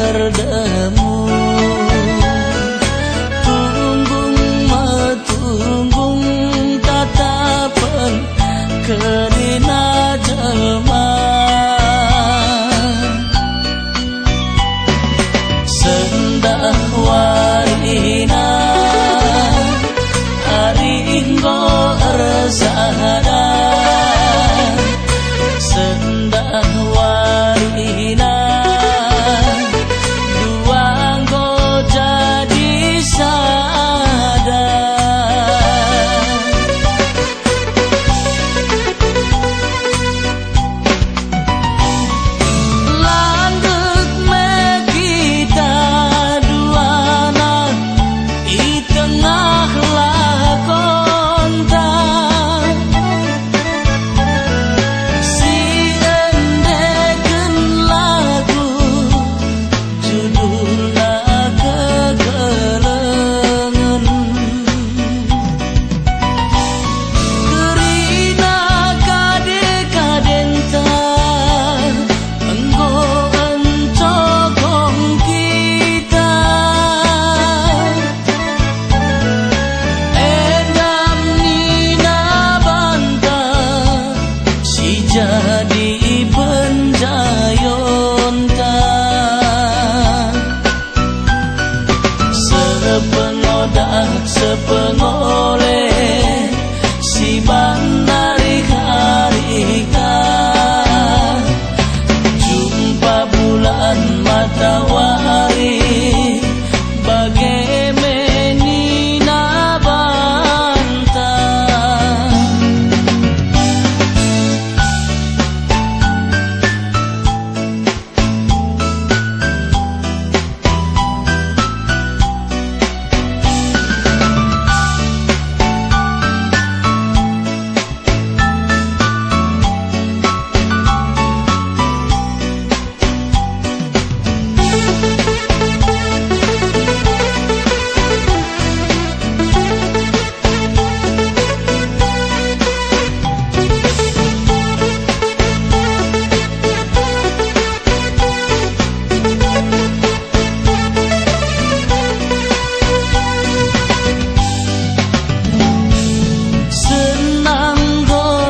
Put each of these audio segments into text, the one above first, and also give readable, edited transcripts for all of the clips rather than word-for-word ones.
erdemu. Tunggung tatapan kerina jelma. Sendah warina haringgo ersada. Sendah warina duanggo jadi sada. Langgeng me kita duana di tengah lakonta. Si endegen lagu judulna kegelengen. Kerina kade-kadenta enggo encogong kita. Endam nina banta si jadi penjayonta. Sepengodah sepengoleh si bandari harika. Jumpa bulan matahari bagaimana banta.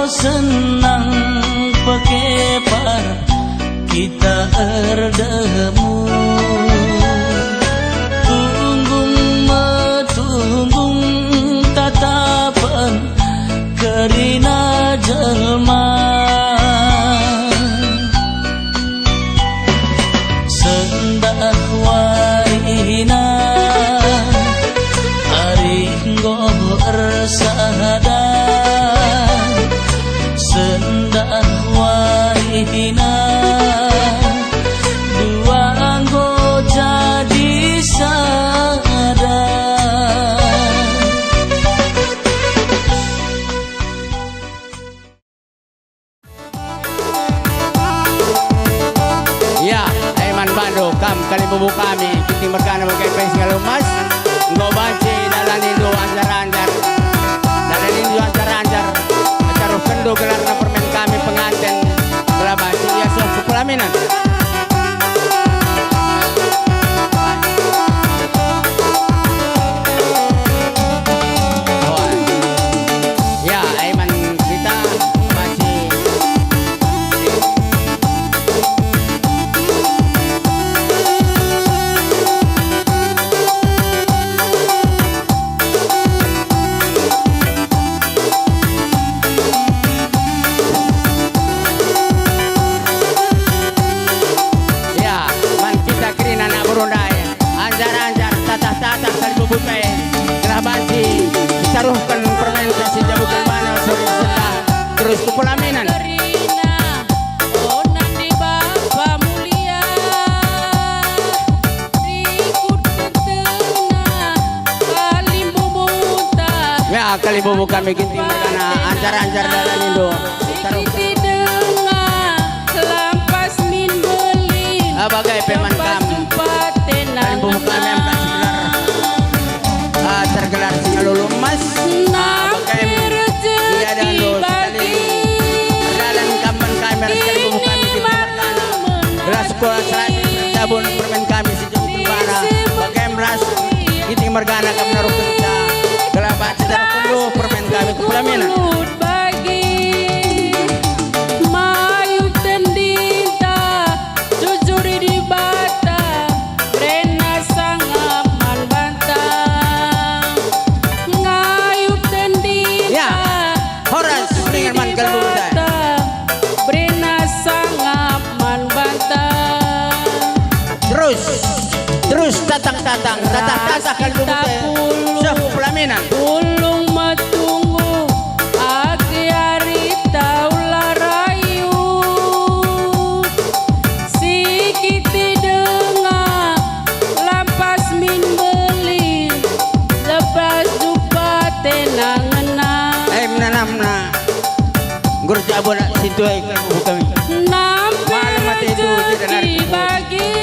Senang pekepar kita erdemu. Tunggung tatapan kerina jelma. Sendah warina haringgo ersada. Sendah warina duanggo jadi sada. Ya, Aiman Bando kam kalibubu kami kiting berkana bagai pes ngalumas nggo banci dalan Indo anjar-anjar. Dalan Indo anjar-anjar acara kendo gelarna permen kami pengantin Kelabanci ya suatu pelaminan. Ya, Aiman kita masih anjar-anjar kalibubukai Kelabanci taruhkan fermentasi jabukan mana sore setelah terus ke pelaminan. Ya kalibubu kami ginting mereka anjar-anjar dalam Indo taruhkan bagai peman kami kalibubu kami yang kasih gelar tergelar singa lulu emas bagai dia dan lo sekali dalam kampan kami kalibubu kami ginting mereka gelar sekolah serasi Jabon permen kami si Jabon Terbana pakai meras Giting Margana kami naruh kerja Gelabat sedaruh kedua permen kami ke pelaminan terus tatang kalau sah pelaminan ulung matunggu agi hari taula rayu sikiti dengar lampas min beli lepas jumpa tenangna menanamna gurja bona situ ai kami malam mati itu tidak bagi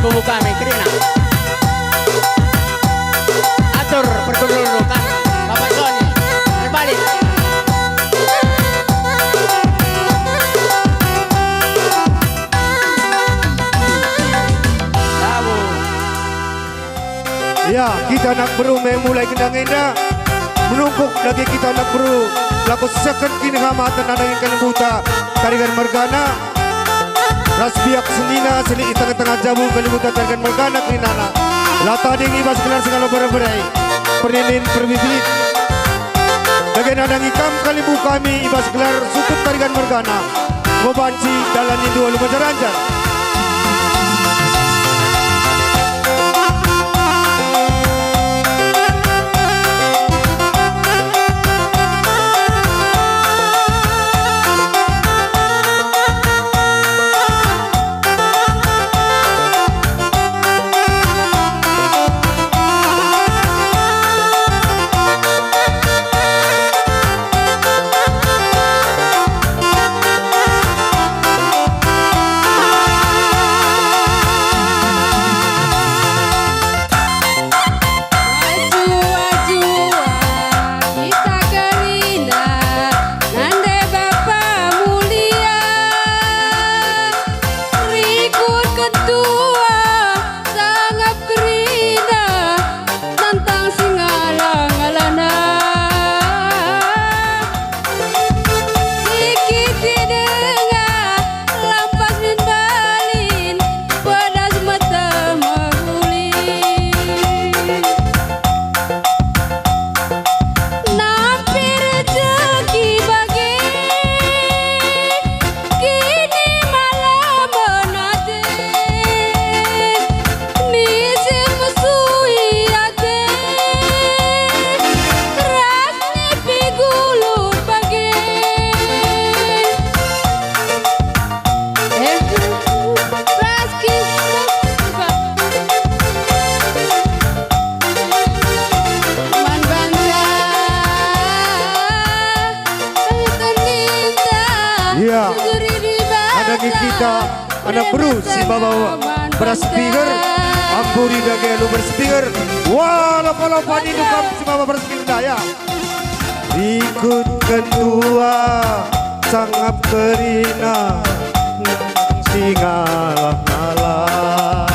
Buka mikrina atur pergulur kan Bapak Sony berbalik tahu ya kita nak beru mulai kendang-kendang menungkuk lagi kita nak beru laku second kini hamatan ada yang kalian buta tarikan Margana ras biak senina seni di tengah-tengah jabu kalimutan tarikan Margana kerinana lata ding ibas gelar segala berai perinin perbibit bagian ada ngikam kalibu kami ibas gelar sukup tarikan Margana ngobanci dalam dua lumba jaranjar kita anak bro si bawa berspikir ampuri dage lu berspikir wala pala pani dukam si bawa berspikir daya ikut ketua sangap kerina singalah ngalah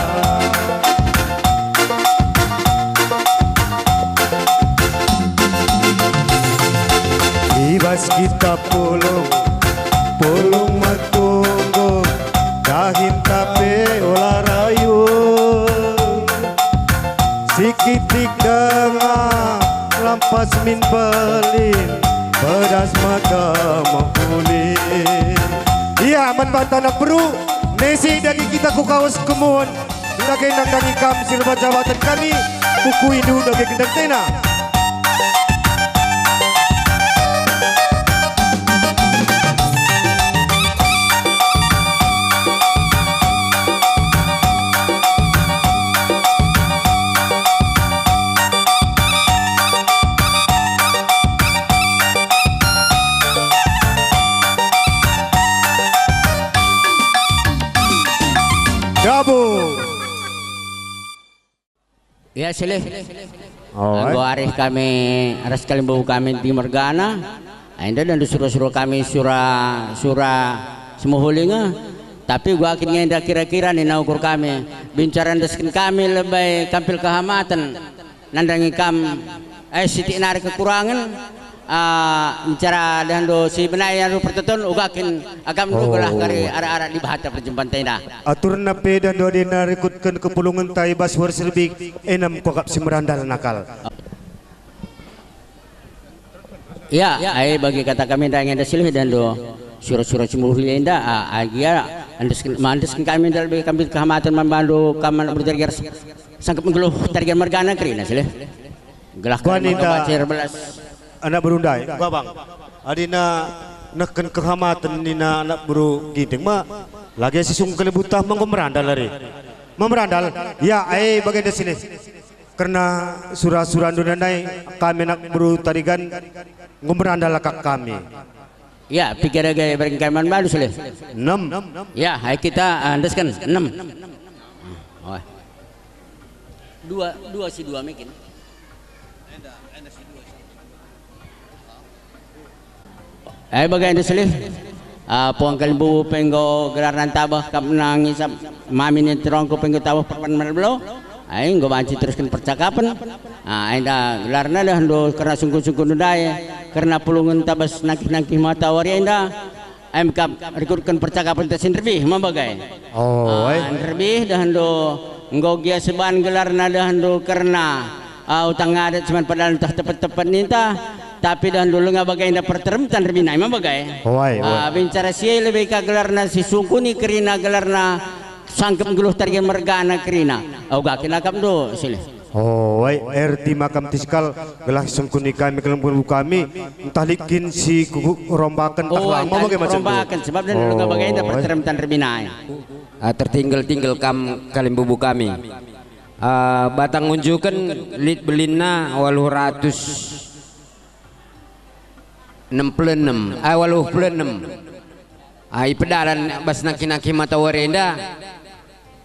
ibas kita pulung matunggo dahim tape olah rayu sikitik dengar lampas min pelin pedas mata mahulin iya manfaat anak bro nesi dari kita ku kawas kemun sebagai nandang ikam silba jabatan kami buku indu dari gendang tena Ya silih. Anggo arih kami aras kalimbawu kami di Mergana. Ainda dan suruh-suruh kami surah semuhulinga. Tapi gua akhirnya indah kira-kira nih naukur kami bincaran deskin kami lebih kampil kehamatan nandangi kam siti narik kekurangan bicara dan do si benaya do pertetun ugakin agam do belah kari ara-ara di bahata perjumpaan tenda atur nape dan do dina rekutkan kepulungan tai baswar serbik enam kokap si merandal nakal ya ai bagi kata kami ndang enda silih dan do surah-surah cemuluh enda agia mandeskin kami dal be kami kehamatan membantu kaman berjargar sangkep menggeluh target Mergana krina silih gelah kami bacer belas anak berundai, babang. Adina neken kehamatan nina anak buru ginting ma lagi sisung kelebutah mangko merandal lari. Memerandal, ya ai bagian di sini. Karena surah-surah dunanai kami anak buru tarigan ngomerandal kak kami. Ya, pikir gaya berengkaman baru sulit. 6. Ya, hai kita andeskan 6. Oh. Dua si dua mungkin. Bagai anda selih, puang kalimbawu penggo gelaran tabah kap nangisap mami ni terongko penggo tabah perpan merbelo, ay go banci teruskan percakapan, anda gelarna dah do karena sungguh-sungguh nudaya, karena pulungan tabas nakih-nakih mata wari anda, kap rekrutkan percakapan tesin lebih, mabagai. Oh, lebih dah do nggogia seban gelarna dah do karena utang ngadat cuman padahal entah tepat-tepat ninta. Tapi dan dulu nggak bagai perteremtan rebina emang bagai bicara sih lebih ke gelarna si sungkuni kerina gelarna sangkem geluh target Mergana kerina gak kena kam do sini erti makam tiskal gelah sungkuni kami kelompok kami entah likin si kuku rombakan tak lama bagai macam rombakan sebab dan dulu nggak bagai perteremtan rebina tertinggal kam kalimbawu kami batang unjukan lit belina 866 ai pedalan bas naki-naki mata warenda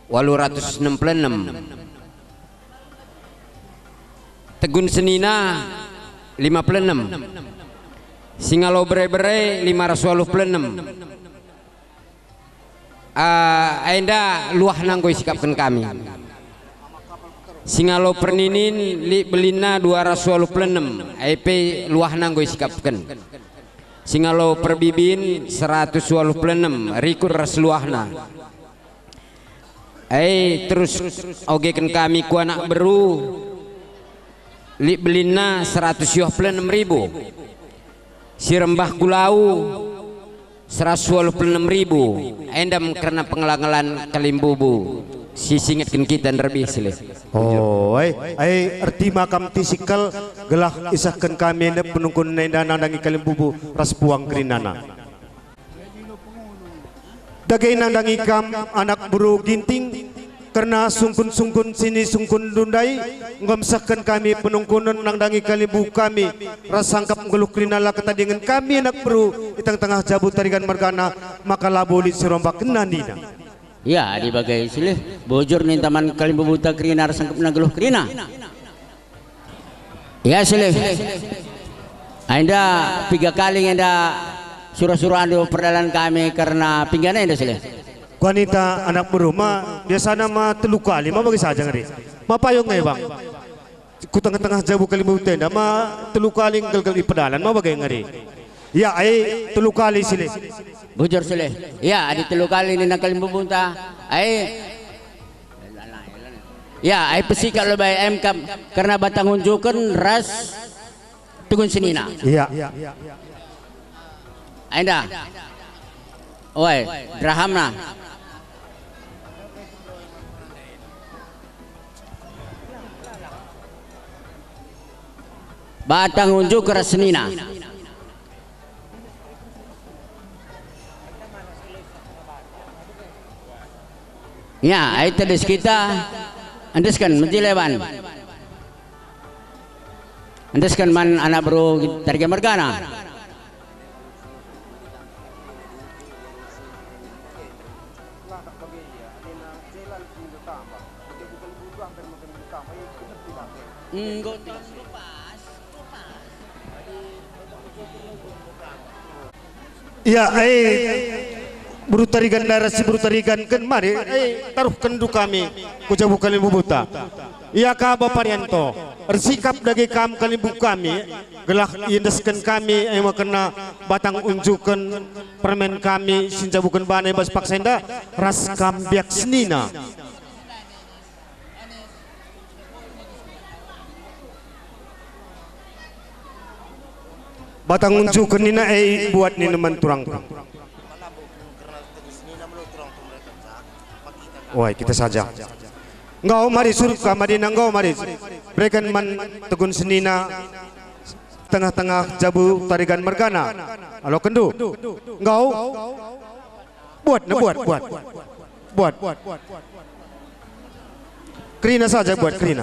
866 tegun senina 56 singalo bere-bere 586 aenda luah nanggo sikapkan kami singalo perninin li belina 286 IP luah nanggo sikapkan singalo perbibin 186 rikur rasluahna terus ogekan kami ku anak beru li belina 126.000 si rembah kulau 126.000 endam karena pengelangalan kalimbawu si singetkan kita lebih silih. Arti makam tisikal gelah isahkan kami penungkun nenda nandangi kalimbawu ras buang kerinana. Dagay nandangi kam anak buru ginting karena sungkun-sungkun sini sungkun dundai ngamsahkan kami penungkunan nandangi kalimbawu kami rasangkap ngeluh kerinala ketadingan kami anak buru di tengah-tengah jabut tarigan Mergana maka laboli serombak kenandina. Ya, di bagai silih bujur nih taman Kalimbu Buta Krina sangkep nageluh Krina. Ya silih. Anda 3 kali anda surah-surah ando perdalan kami karena pinggana anda silih. Wanita anak berumah biasa nama 3 kali mah bagi saja ngeri. Mapayong ngay bang. Ku tengah-tengah Jabu Kalimbu Tenda mah 3 kali gelgel ipedalan mah bagi ngeri. Ya ai 3 kali silih. Bujur silih. Ya, ada 3 kali ni nang Kalimbu Buta. Ya, ai pesikal lebay MK karena batang unjukan ras tugun senina. Iya. Anda. Oi, drahamna. Batang unjuk ras senina. Ya, itu des kita andeskan menjileban. Andeskan man anak bro targa mergana. Iya, buru tarigan darah si buru tarigan kan mari taruh kendu kami ku Jabu Kalimbu Buta. Iya ka Baparianto bersikap dagi kam Kalimbu kami gelah indeskan kami yang kena batang unjukan permen kami sinjabukan banai bas paksenda ras kam biak senina. Batang unjukan nina buat ni neman turang. Wah, kita saja. Engkau mari surga mari nanggau mari. Berikan man tegun senina tengah-tengah Jabu tarigan mergana. Halo kendu. Engkau buat. Krina saja buat Krina.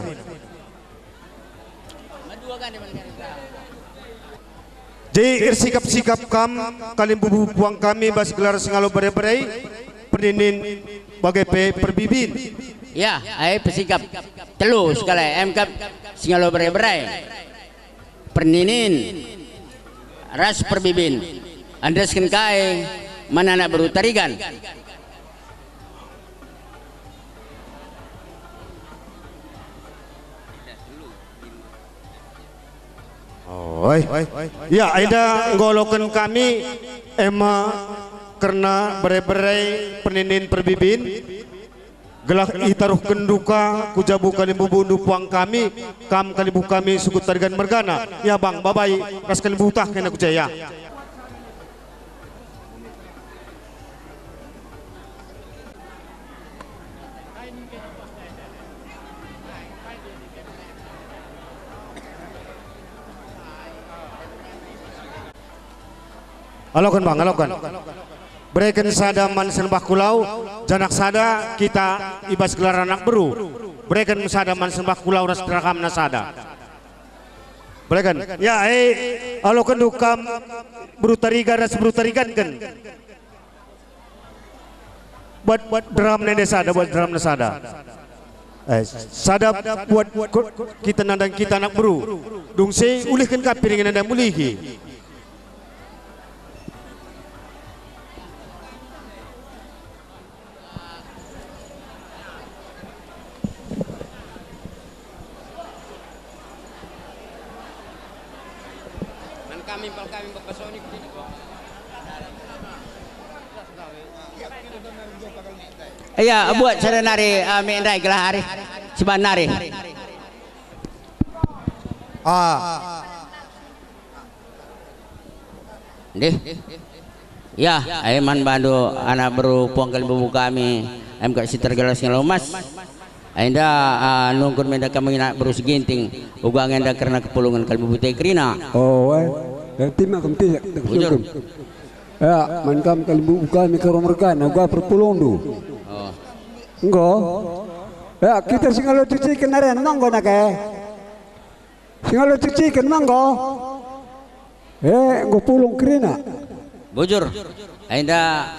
Jadi sikap-sikap kam Kalimbu buang kami bas gelar singalo berai-berai perdinin bagai perbibin. Ya, pesikap telu sekali MK singalo berai-berai perninin ras perbibin andeskan kai mana anak baru tarigan. Ya, ada ngolokan kami ema karena berai-berai peninin perbibin gelah itaruh kenduka ku Jabu Kalimbu bundu puang kami kam Kalimbu kami suku tarigan mergana. Ya bang, babai ras Kalimbu tah kena ku jaya. Alokan bang, alokan. Berikan sada man sembah kulau, janak sada kita ibas gelar anak beru. Berikan sada man sembah kulau ras terakam nasada. Berikan. Ya, alokan dukam beru tarigan ras beru tarigan kan. Buat drum nende sada, buat drum nasada. Sada buat kita nandang kita anak beru. Dungse ulihkan kapiringan nandang mulihi. Iya, buat cara nari mendai gelah hari siban nari. Deh. Ya, man bandu anak baru puang Kalimbu kami MK sitar gelas ngalomas. Anda nungkun menda kami nak baru seginting ugang anda karena kepulungan Kalimbu Buta Krina. Oh, berarti mak kemti ya, mankam Kalimbu kami keromerkan, uga perpulung du. Oh. Enggak. Ya, kita singalo cuci kenaren manggo nak singalo cuci kan manggo. Go pulung Krina. Bujur. Anda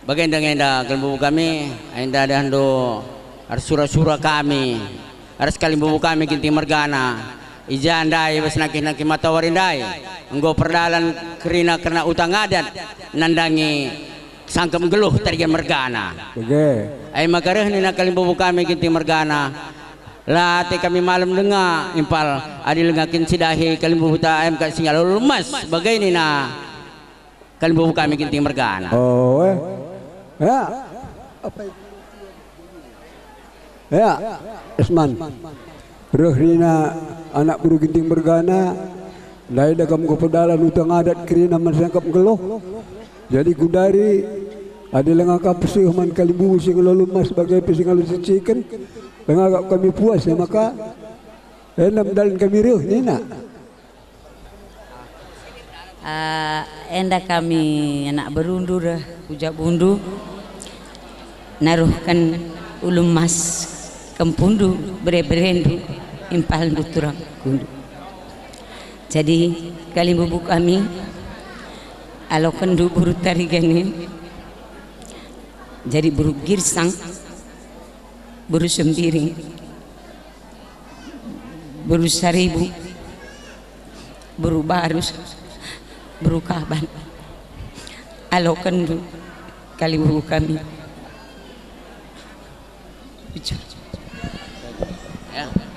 Bagenda kalimbubu kami, ainda dahando harus sura-sura kami, harus kalimbubu kami kinting margana. Ija andai bas naki matawarindai, enggo perdalan kerina karena utang adat, nandangi sangkem geluh tarigan margana. Ay makareh ni kalimbubu kami kinting margana. Lati kami malam dengar impal adil ngakin sidahi kalimbubu ta ayam ka singal lumas bagai ni na kalimbubu kami kinting margana. Oh, ya, ya, Isman, Rohrina anak buru ginting bergana, lai dagam kepedalan utang adat kerina masyarakat geloh. Jadi gudari ada lengah kapsuh man kalimbubu sing lalu mas sebagai pesingalu cicikan, lengah kami puas ya maka enam dalan kami roh nina. Enda kami anak berundur puja bundu naruhkan ulum mas kempundu berendu impal turang kundu. Jadi kalimbubu kami alo kendu buru tariganin jadi buru girsang buru sembiring buru seribu buru barus berukaban alo kendu kalimbubu kami.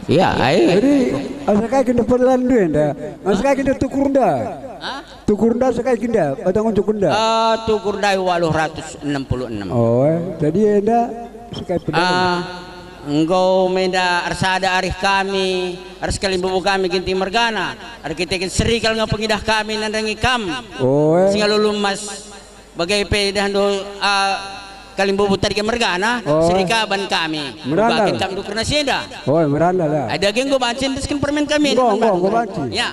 Ya, Jadi asakai kita perlan dua enda, asakai kita tukurunda, tukurunda asakai kita, batang untuk kunda. Tukurunda 866. Oh, jadi enda asakai perlan. Engkau menda arsada arih kami, ars kalimbubu kami kinting margana, arkitek serikal nga pengidah kami nandangi kam. Oh, singalulumas bagai pedah do kalimbubu tadi margana, serikaban kami. Bakin kami karena sienda. Oh, meranda lah. Ada geng go bancin deskan permen kami. Go bancin. Ya,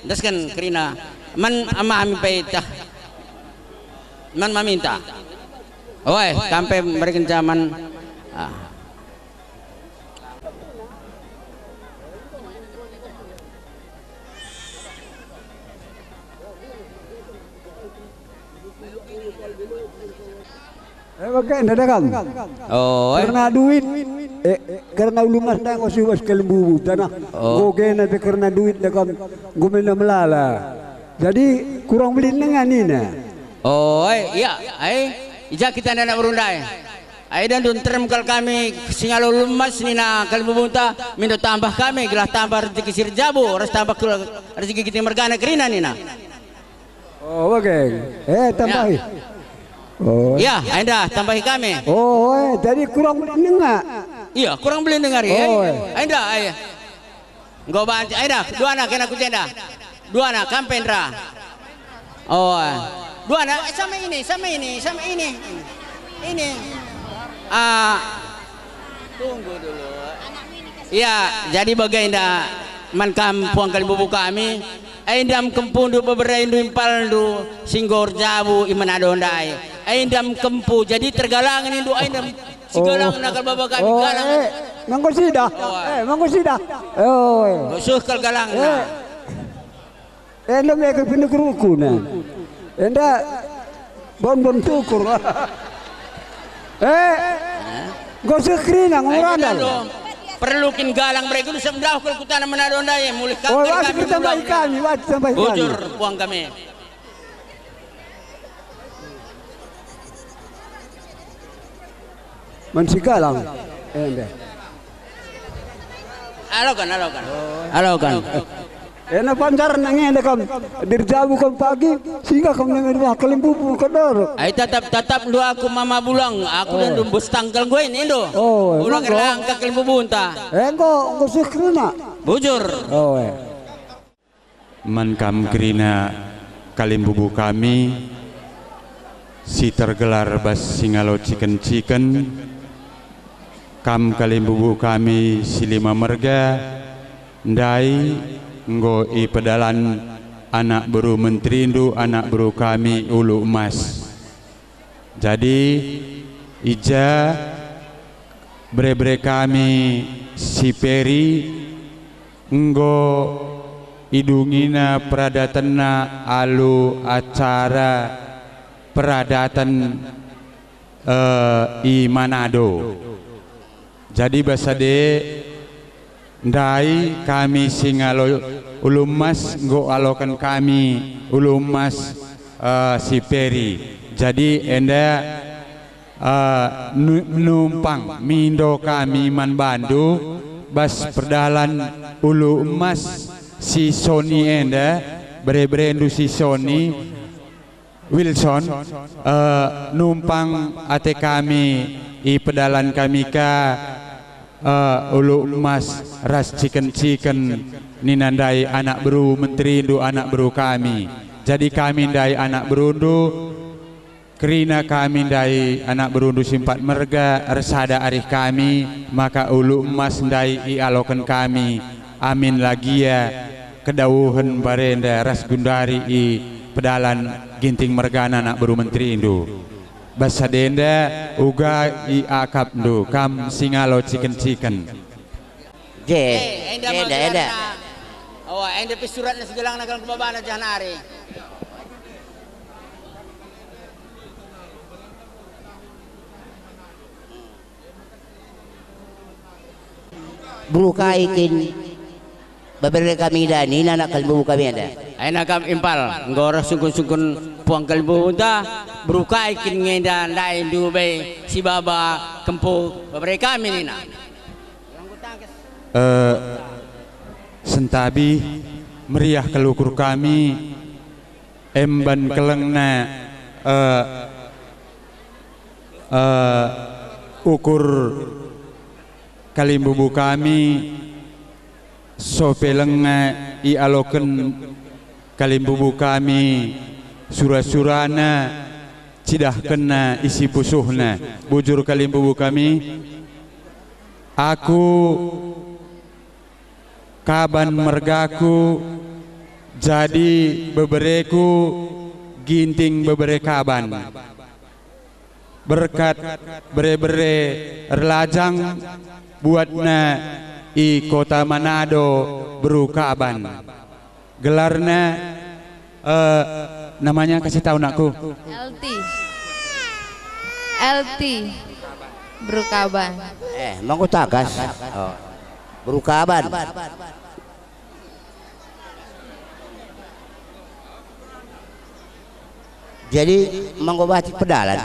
deskan kerina man amami paitah. Man maminta. Oi, sampai mereka zaman Pakai enda kan? Oh, karena duit, karena ulumas dah kau siwas kalimbubu tanah. Goge nanti karena duit dah kan, gumena melala. Jadi kurang beli dengan ini na. Oh, iya, ija kita nana berundai. Dan dun terem kal kami singal ulumas ni na kalimbubu ta, minta tambah kami, gelah tambah rezeki sirjabu, harus tambah rezeki kita margana kerina ni na. Oh, oke. Tambahi. Oh. Ya, anda tambahi kami. Oh, jadi kurang beli dengar. Iya, kurang beli dengar ya. Anda, Engkau bantu, anda, dua anak kena kucenda. Dua anak kampendra. Oh, dua anak sama ini. Ini. Tunggu dulu. Iya, jadi bagaimana man kampung kalimbubu kami. Aindam kempundu beberapa impaldu singgor jabu imanadondai. Aindam kempu jadi tergalangan indu aindam sigalang nakal baba kami galang. Mangko sida. Mangko sida. Oh. Suh kal galang na. Enda mereka pindah keruku na. Enda bon tukur. Gosok kerina ngurandal. Perlukin galang mereka itu sebenarnya kalau kita menadondai mulai kami. Oh, wajib tambahi kami. Bujur puang kami. Mansikalang. Alokan. Ena pancar nangin ada kam dirjabu kam pagi sehingga kam nangin wah kalimbubu kodor. Ay tatap dua aku mama bulang aku dan dumbus tanggal gue ini do. Ulang kerang ke kalimbubu entah. Engko sukrina. Bujur. Oh. Man kam kerina kalimbubu kami si tergelar bas singalo chicken kam kalimbubu kami si lima merga ndai nggo i pedalan anak beru menterindu anak beru kami ulu emas. Jadi ija bre kami si peri nggo idungina peradatana alu acara peradatan i Manado. Jadi basade ndai kami singalo ulumas nggo alokan kami ulumas si Peri. Jadi enda numpang mindo kami man Bandu bas perdalan ulu emas si Sony enda berendu si Sony Wilson numpang ate kami i pedalan kami ka ulu emas ras chicken ninandai anak beru menteri indu anak beru kami. Jadi kami ndai anak berundu kerina kami ndai anak berundu simpat merga resada arih kami maka ulu emas ndai i alokan kami amin lagi ya kedawuhan barenda ras gundari i pedalan ginting mergana anak beru menteri indu basadenda uga i akap ndu kam singalo chicken enda oh enda pisurat na segelang nagal kebabana jahanari buka ikin babere kami dani anak kalbu kami ada ay nakam impal ngorah sungkun puang kalbu ta beruka ikin ngenda ndai dube si baba kempu babere kami nina sentabi meriah kelukur kami emban kelengna ukur kalimbubu kami sopelenga i aloken kalimbubu kami surah-surana cidah kena isi pusuhna bujur kalimbubu kami aku kaban mergaku jadi bebereku ginting bebere kaban berkat bere-bere erlajang buatna i kota Manado berukaban gelarnya namanya kasih tahu nakku LT berukaban mangko takas berukaban jadi mangko batik pedalan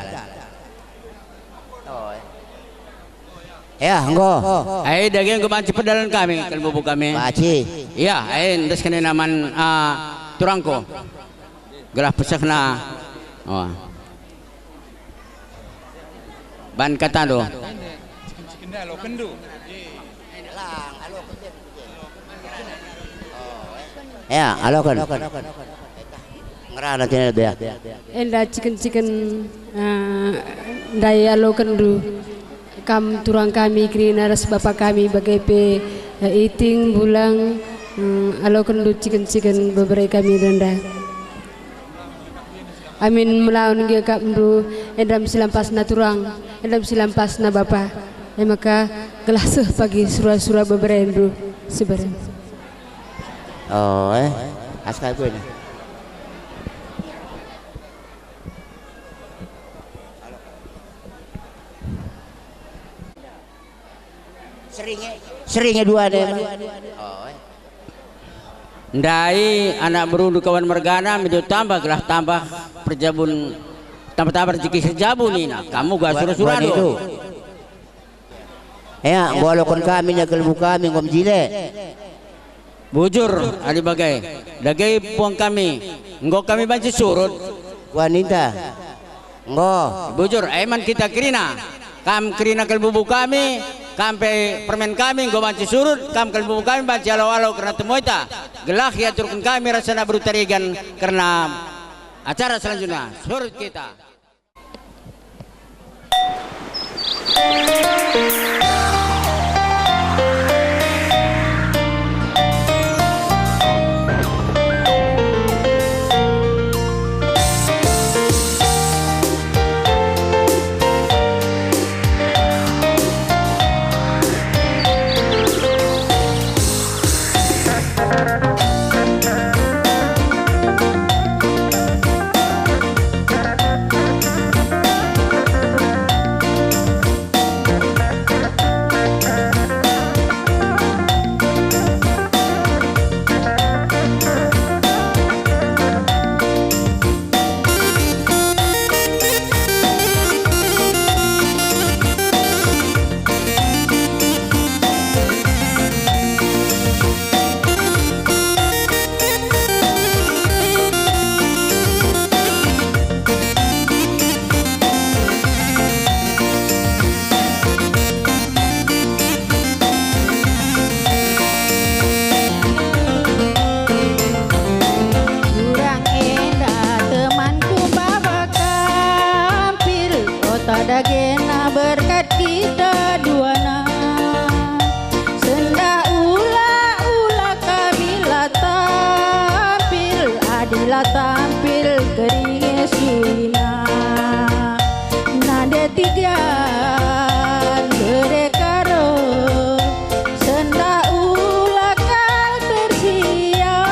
ya engko ay daging kebanci pedalan kami kalbu kami baci iya ay ndas kene naman turangko gelah pesakna oh ban katando ya alokan ngerana tina dia enda chicken ndai alokan du kam turang kami krina ras bapak kami bagai pe iting bulang alokan du chicken beberapa kami rendah amin melawan ge kap du endam silampas na turang endam silampas na bapa maka gelas pagi surah-surah beberapa du sebarang oh askal gue nih seringnya dua deh ndai anak berundu kawan mergana medo tambah gelah tambah perjabun tambah rezeki serjabun nina kamu gak surah-surah do ya walaupun kami nyakal kami ngom jile bujur adi bagai dagai puang kami engko kami banci surut wanita engko bujur eman kita kirina kam kirina kalbubu kami kampe permen kami engko banci surut kam kalbubu kami banci alau-alau karena temoita gelah ya turun kami rasana berutarigan karena acara selanjutnya surut kita berkat kita duana. Sendah ula kabila tampil, adila tampil keringe suina. Nade tiga berekaro, sendah ula kal tersia.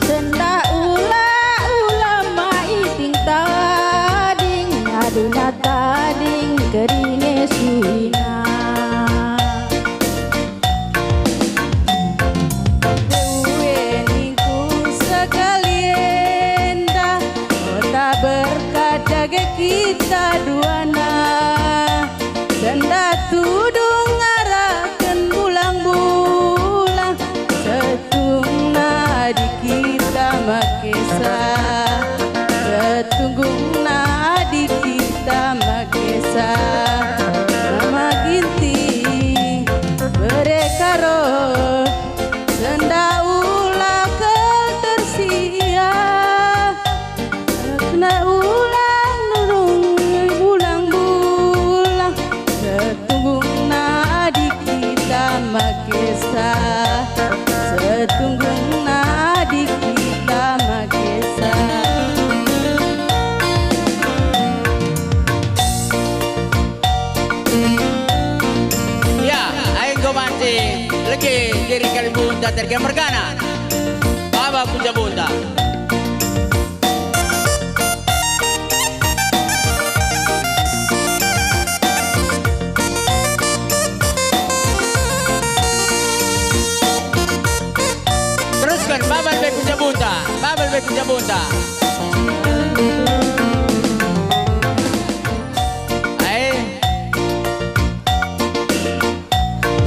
Sendah ula maiting tading, aduna tading keringe suina. Kita duana senda tudung ngarakeun bulang-bulang setungna di kita makesa, setungna di kita makesa. Mama ginting berekaro senda ulah kel tersia, kena ulang nurung bulang-bulang setungna di kita makesa, setungna di kita makesa. Ya, aing gomanci lagi diri Kalibunta terkena mergana. Baba puja bunda. Teruskan babal be puja bunda, babal be puja bunda.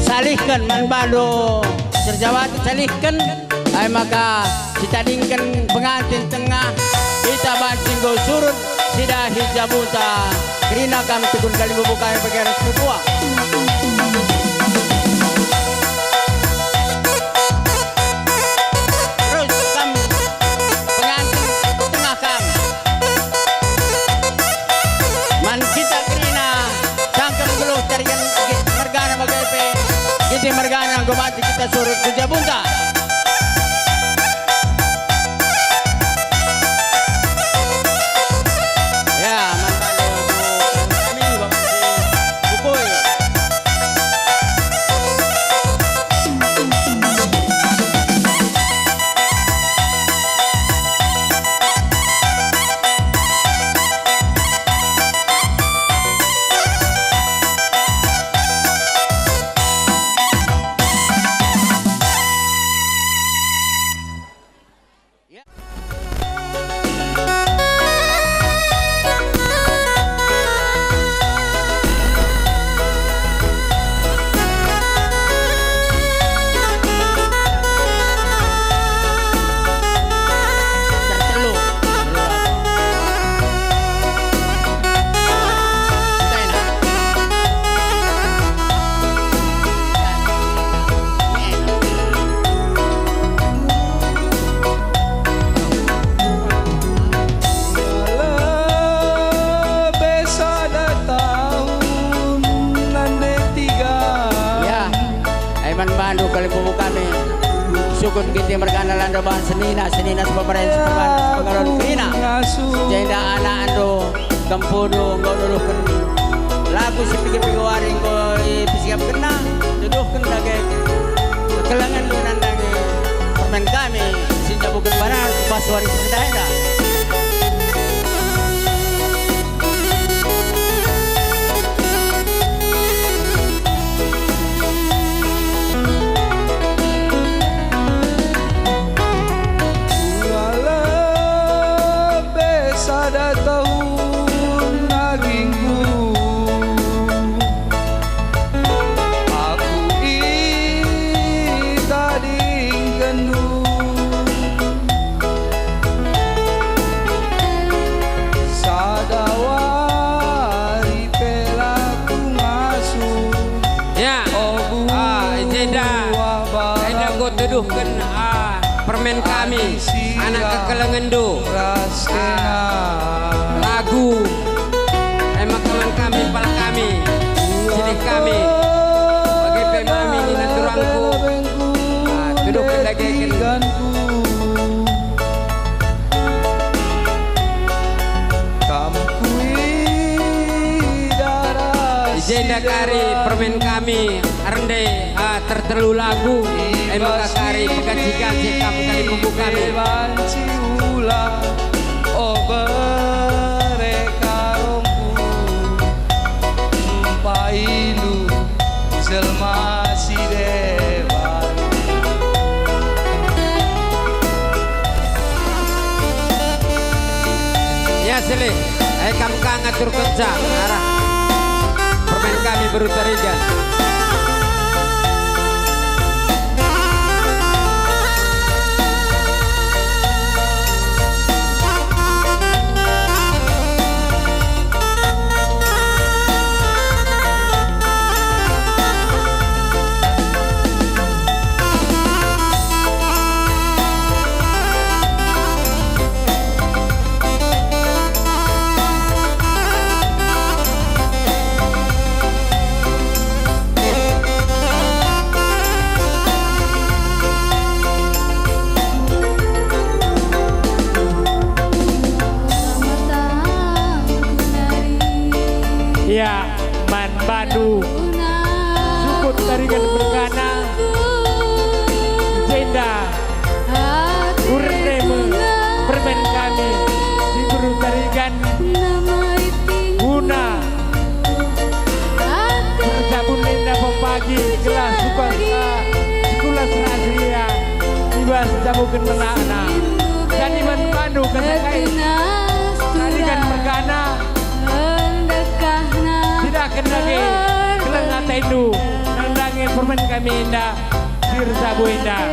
Salihkan manbado serjawat salihkan ay maka ditadingkan pengantin tengah kita bancing go surut sida hijabuta kerina kam tegun kali buka yang bergerak kedua. Terus kam pengantin tengah kam man kita kerina sangkem geluh carikan mergana bagai pe. Kita mergana gomati kita surut puja bunta. Ya, mantan kami bukoi. Mandu kali bubu kami sukun kinti mergana landa bahan senina pemerintah pengaruh kerina jenda anak ando kampudo ngau duluhkan lagu si pikir-pikir waring ko pisikap kena duduhkan lagi kekelangan lu nandangi permen kami sinja bukan banar pas waring sendah-sendah. Tuduhkan permen kami anak kekelengendu lagu emang teman kami Jenda kari permen kami rende tertelu lagu emang kari pekajikan sekam kali bumbu kami banci ulang oh mereka rompu pailu selma si dewa ya sele kamu ngatur kencang arah permen kami baru terigan ya man Badu sukut tarikan bergana jenda urneme permen kami diburu tarikan guna bersabun linda pagi gelas sekolah serasria ibas jabukan menana dan iman Badu kesakai tarikan bergana tidak kenagi kelengah tendu nandangin permen kami indah sirsabu indah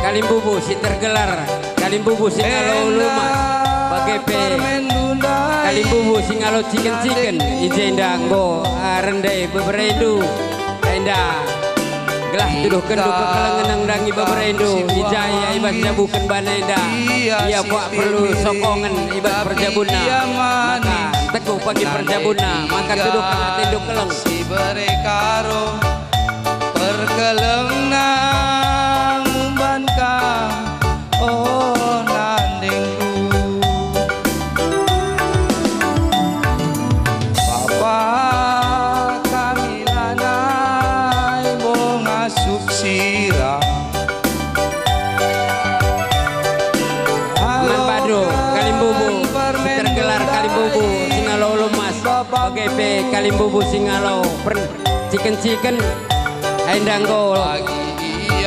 Kalimbubu si tergelar Kalimbubu si ngalo lumas bagai pe Kalimbubu si ngalo ciken ijenda nggo rendai beberendu enda gelah tuduh kendu kekelengenang dangi beberendu ijaya ibas jabukan banenda ia buat perlu sokongan ibas perjabuna maka teguh pagi perjabuna maka tuduh kena tinduk keleng si berekaro perkeleng nang umbankang oh nandingku Papa kami lanai bonga suksira Manpadu Kalimbubu tergelar Kalimbubu Singalo lumas bagai pe Kalimbubu Singalo ciken endanggo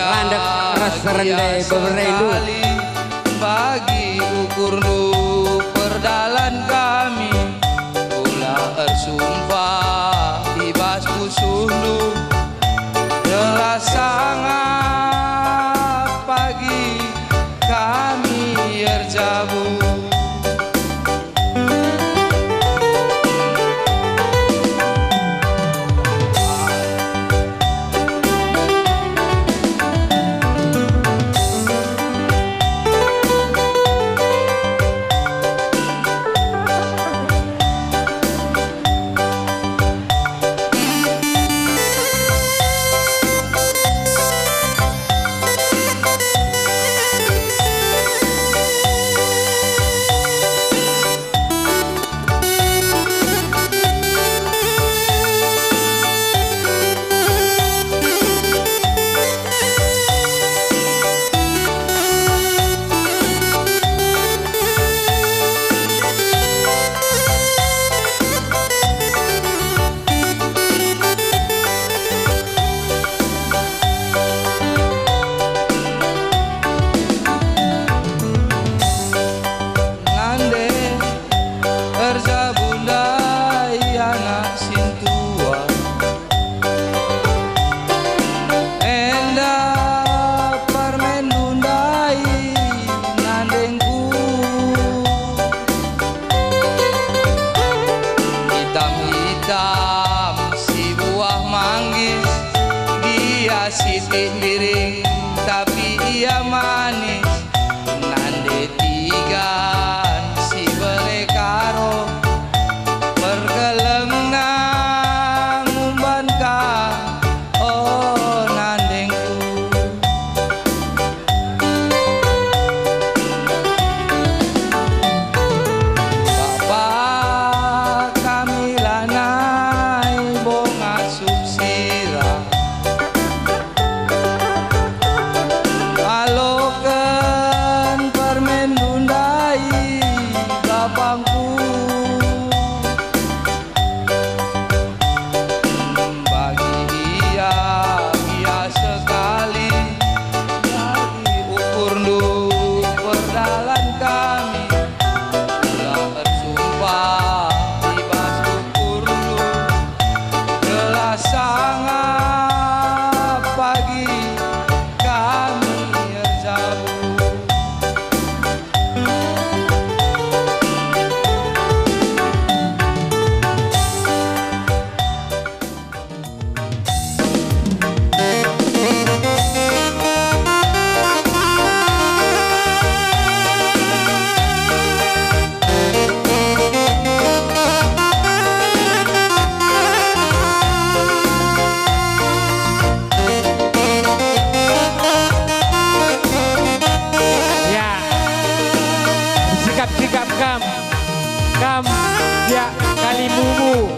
landek ras rendai beberendu bagi ukur nu perdalan kami ulah ersumpah ibas pusundu jelas sangat pagi kami erjabu siti miring tapi ia manis nande tigan si berekaro pergeleng nang umban ka oh nandengku Bapak kami lanai bonga subsira Kam ya kalimumu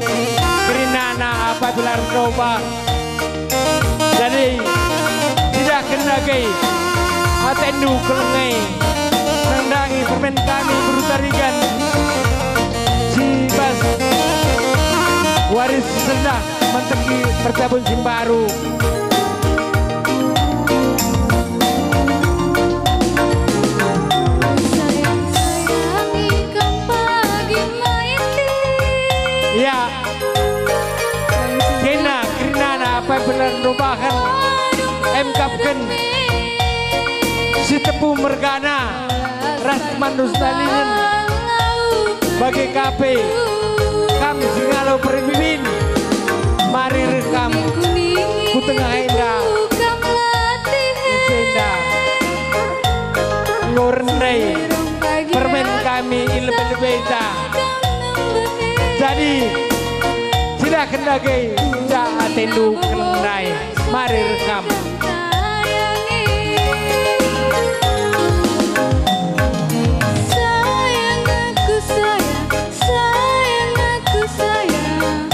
kerinana apabila roba jadi tidak kena gay atendu kelengai mendangi permen kami berutarikan Cibas waris sendah menteki pertabun Simbaru ya kena kerinana apa benar rubahan emkapkan si tepu mergana ras manus dalinin bagi kape kam singalo perimimin mari rekam ku tengah indah indah ngorendai permen kami ilbe-lebeda jadi tidak kendagi tidak atendu kelendai mari rekam sayang aku sayang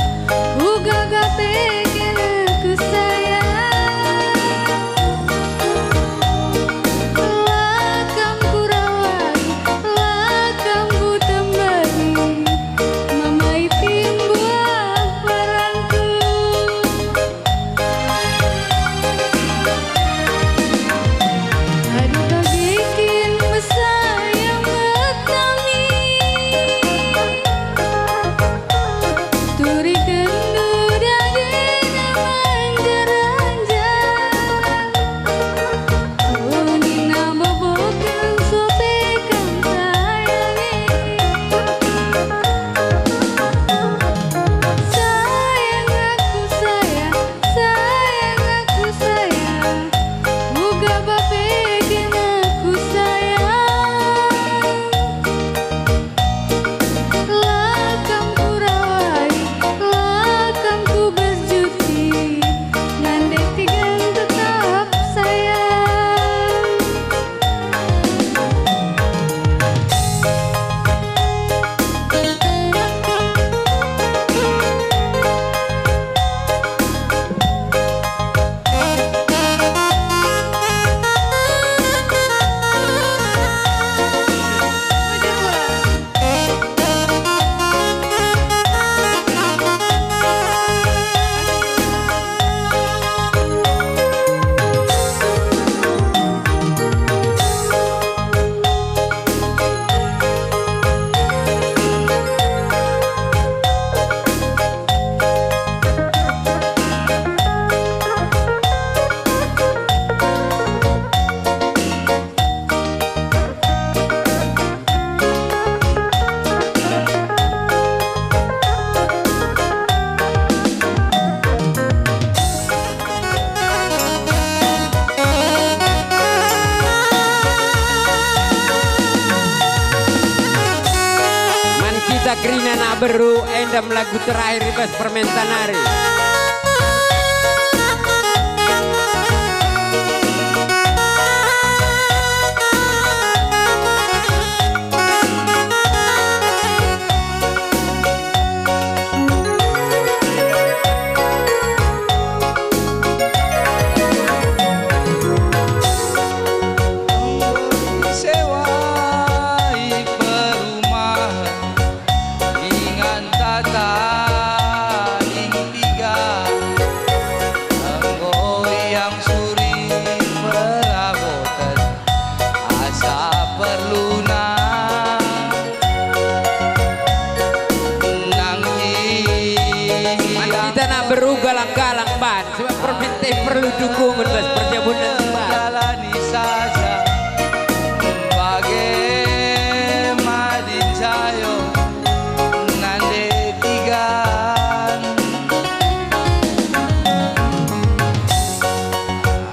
uga gapeke aku sayang lakam ku rawat lakam ku tembari mamai timbuah peranku Krina nak beru endam lagu terakhir bebas permentan hari. Sewai perumahan ingan tata tiga goyang suri perabotan asa perluna kita nak beru galang-galang ban sebab permente perlu dukungan bas perjabunan ban jalani saja bagai madin sayo nande tigan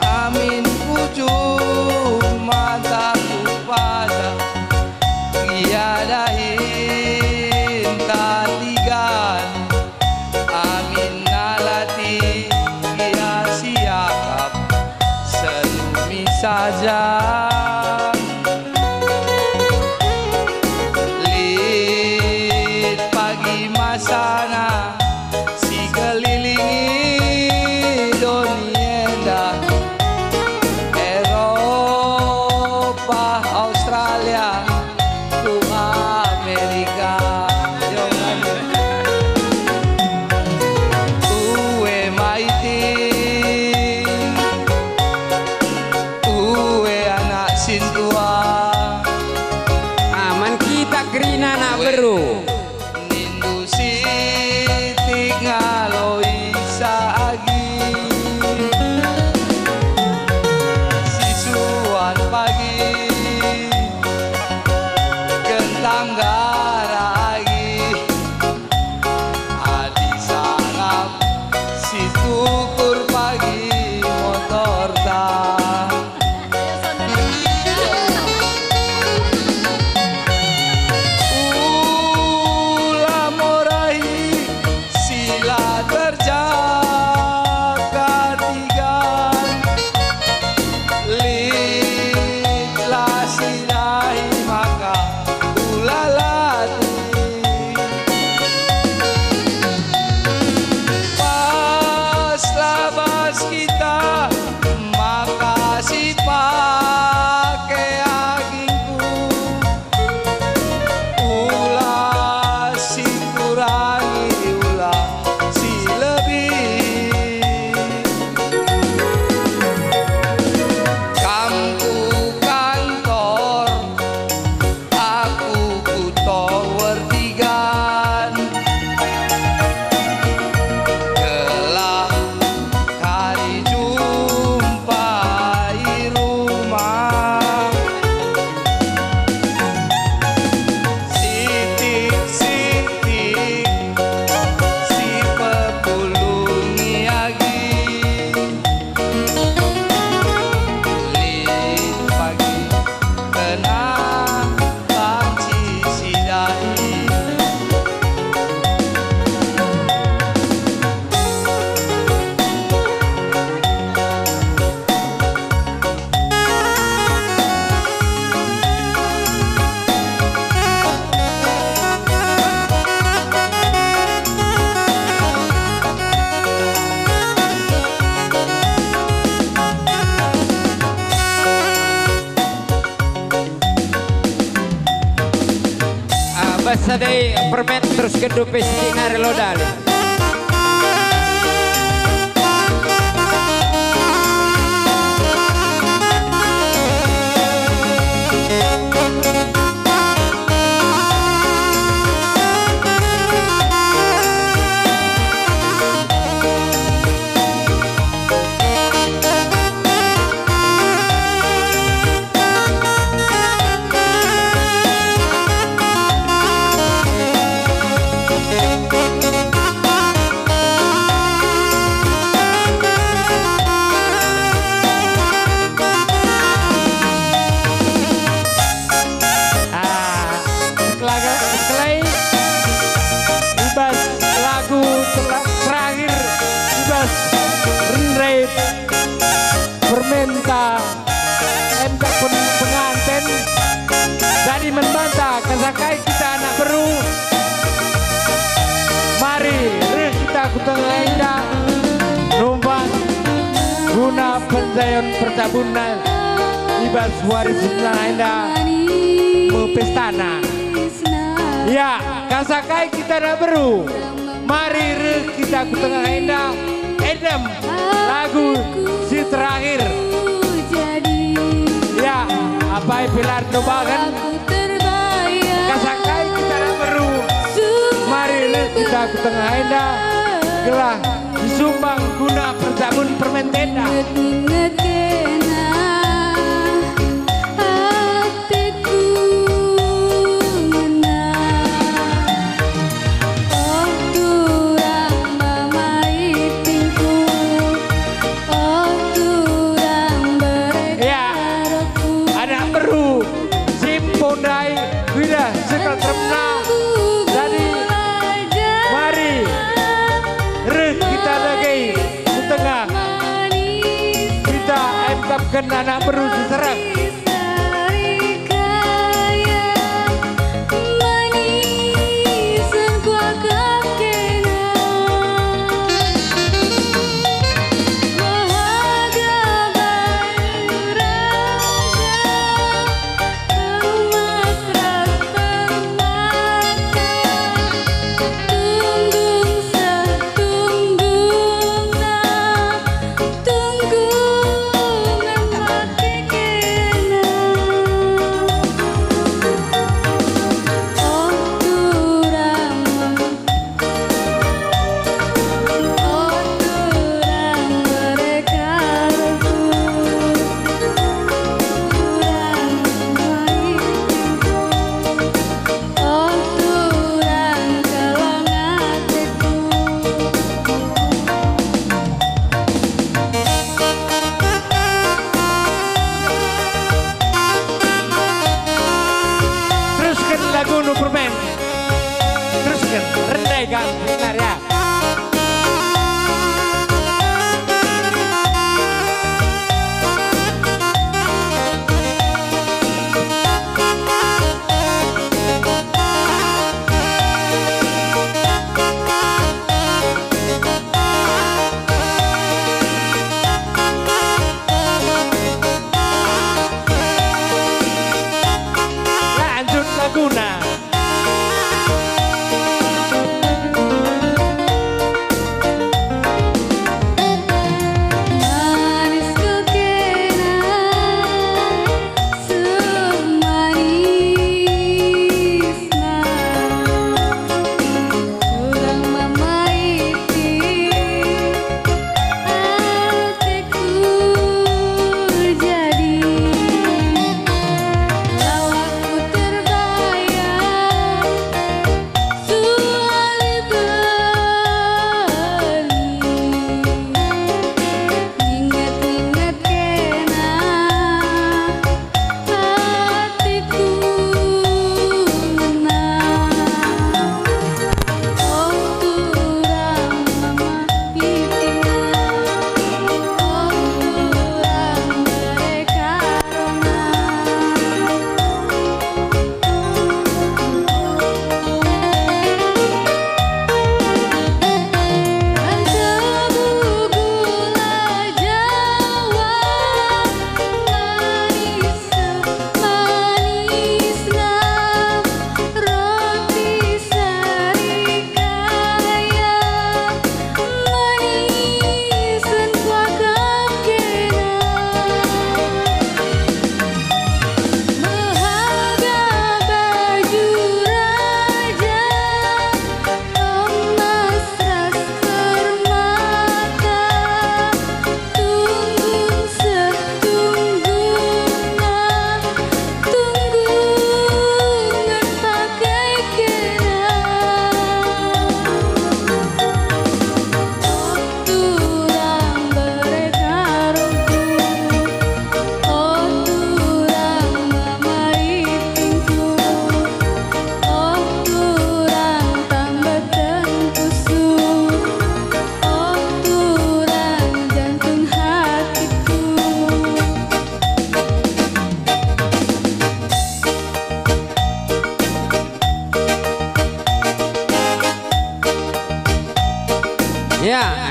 amin ujung mataku pada tiadain tatigan amin nalati ia siakap selumi saja lit pagi masana si kelilingi donienda Eropa Australia tu Amerika jangan uwe maiting uwe anak sintua aman kita Krina nak beru nindu siti ngaloi saagi sisuan pagi gentang garagi adi sarap si tukur pagi motor tak Ula morai sila terjaga tigan litlah sinai maka ula lati pas labas kita makasih pakai agingku ulah si kurangi ulah si lebih kamu kantor aku kutower tigan gelah kari jumpai rumah sitik-sitik si pepulungi agi lit pagi kena panci sidahi basa deh permen terus kedupe siti ngare lo dali pendayon percabunan ibas waris enda mepestana. Ya, kasakai kita dah beru. Mari kita ku tengah enda edem lagu si terakhir. Ya, apa pilar dobakan kasakai kita dah beru. Mari kita ku tengah enda gelah disumbang guna percabun permen tenda. Kan anak baru diserang.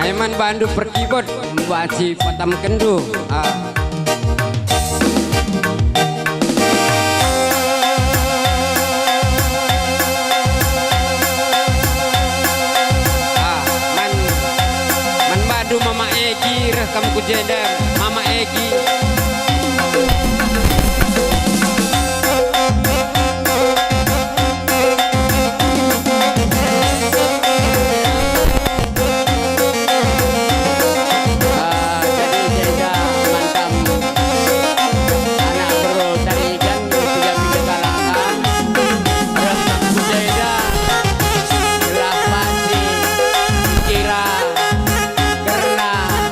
Aiman bandu perkibot baci patam kendu. Man bandu Mama Egi rekam ku jeder Mama Egi.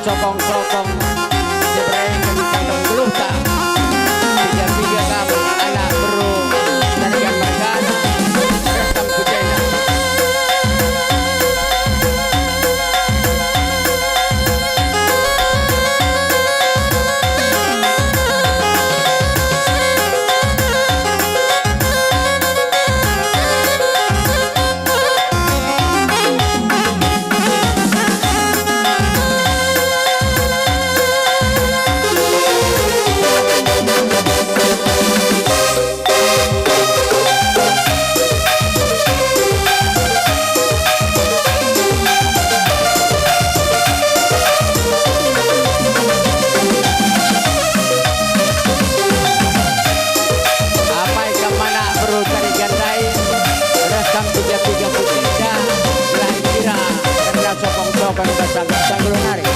Sokong-sokong seberang kantong geluh tak tiga kamu anak bro tarian Margana rekam kujena. Sokong-sokong basang-basang gelonari.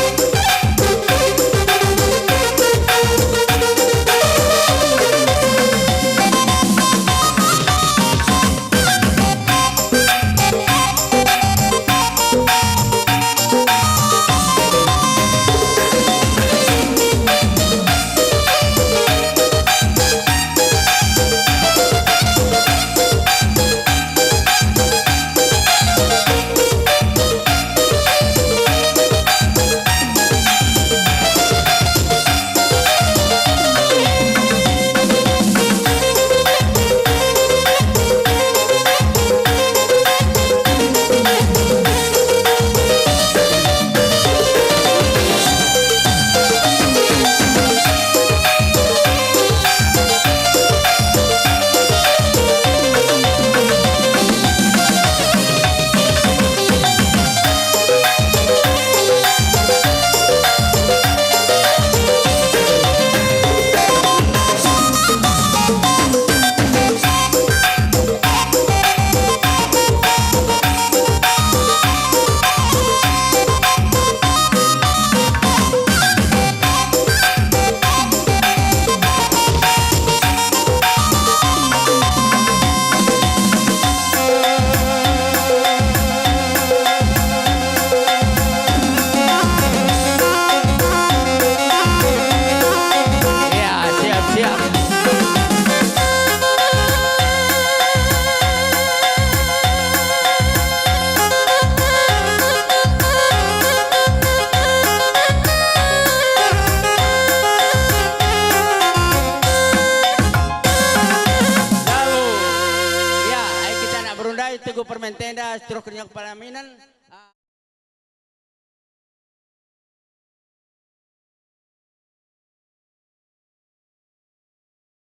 Teguh Permentenda, Stroke Kenyang Palaminan.